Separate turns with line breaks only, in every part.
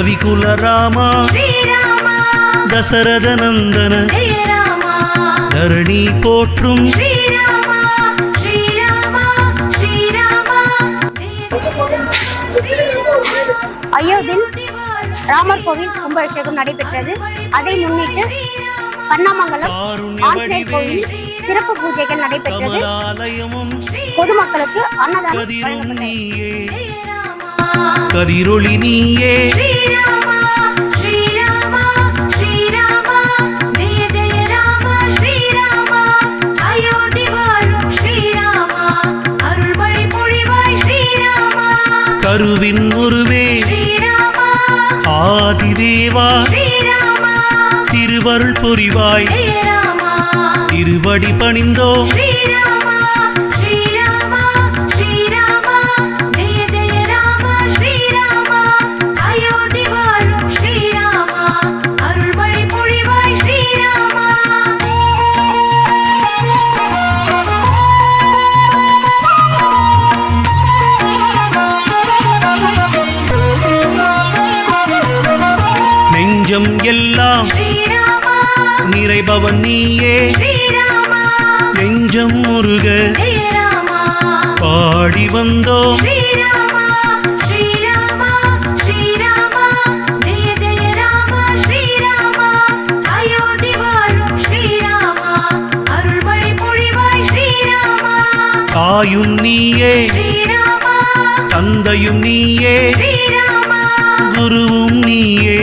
ரவிகுல ராமா தசரத நந்தன தரணி போற்றும்
அயோத்தியில் ராமர் கோவில் கும்பாபிஷேகம் நடைபெற்றது. அதை முன்னிட்டு கண்ணமங்கலம் ஆஞ்சநேயர் கோவில் சிறப்பு பூஜைகள் நடைபெற்றது. பொதுமக்களுக்கு அன்னதானம்
கதிரொளி நீயே கருவின் உருவே ஆதிதேவா திருவருள் புரிவாய் திருவடி பணிந்தோம் நெஞ்சம் எல்லாம் நிறைபவன் நீயே நெஞ்சம் முருக பாடி வந்தோம் தாயும் நீயே தந்தையும் நீயே குருவும் நீயே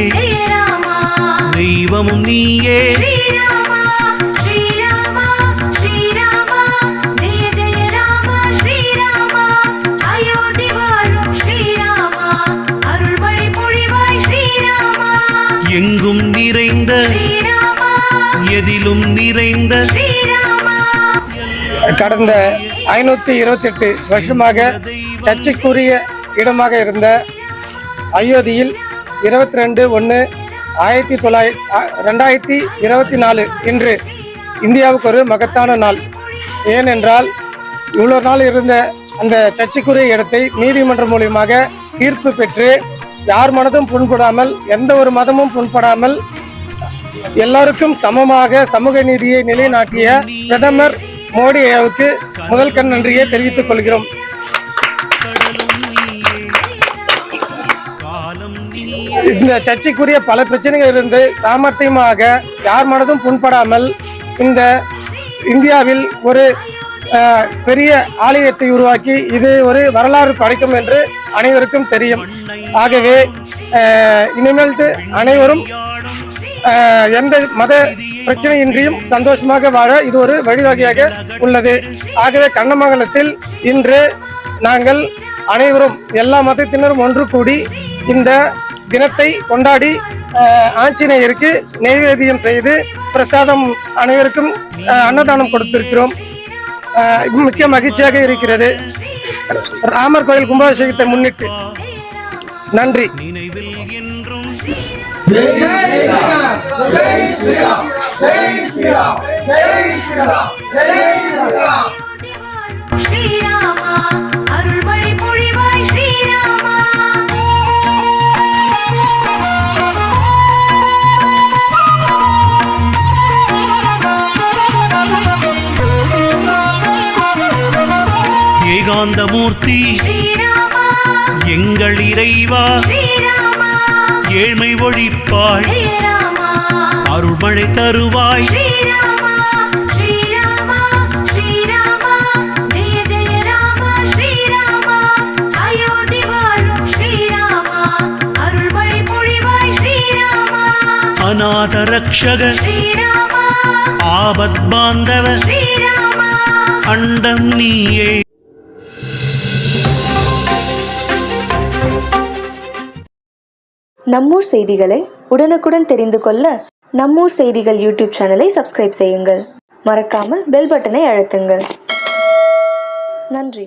தெய்வமும் நீயே எங்கும் நிறைந்த எதிலும் நிறைந்த
கடந்த 528 வருஷமாக சர்ச்சைக்குரிய இடமாக இருந்த அயோத்தியில் 22/1/2024 இன்று இந்தியாவுக்கு ஒரு மகத்தான நாள். ஏனென்றால் இவ்வளோ நாள் இருந்த அந்த சர்ச்சைக்குரிய இடத்தை நீதிமன்றம் மூலியமாக தீர்ப்பு பெற்று யார் மனதும் புண்படாமல் எந்த ஒரு மதமும் புண்படாமல் எல்லாருக்கும் சமமாக சமூக நீதியை நிலைநாட்டிய பிரதமர் மோடி ஐயாவுக்கு முதல் கண் நன்றியை தெரிவித்துக் கொள்கிறோம். இந்த சர்ச்சைக்குரிய பல பிரச்சனைகள் இருந்து சாமர்த்தியமாக யார் மனதும் புண்படாமல் இந்த இந்தியாவில் ஒரு பெரிய ஆலயத்தை உருவாக்கி இது ஒரு வரலாறு படைக்கும் என்று அனைவருக்கும் தெரியும். ஆகவே இனிமேல் அனைவரும் எந்த மத பிரச்சனையின்றியும் சந்தோஷமாக வாழ இது ஒரு வழிவகையாக உள்ளது. ஆகவே கண்ணமங்கலத்தில் இன்று நாங்கள் அனைவரும் எல்லா மதத்தினரும் ஒன்று கூடி இந்த தினத்தை கொண்டாடி ஆஞ்சநேயருக்கு நைவேத்தியம் செய்து பிரசாதம் அனைவருக்கும் அன்னதானம் கொடுத்திருக்கிறோம். மிக்க மகிழ்ச்சியாக இருக்கிறது. ராமர் கோயில் கும்பாபிஷேகத்தை முன்னிட்டு நன்றி.
ஏகாந்தமூர்த்தி எங்கள் இறைவா ஏழ்மை ஒழிப்பாய் அருள்மழை தருவாய் அநாத ரக்ஷக ஆபத் பாந்தவ அண்டம் நீயே.
நம்மூர் செய்திகளை உடனுக்குடன் தெரிந்து கொள்ள நம்மூர் செய்திகள் யூடியூப் சேனலை சப்ஸ்கிரைப் செய்யுங்கள். மறக்காம பெல் பட்டனை அழுத்துங்கள். நன்றி.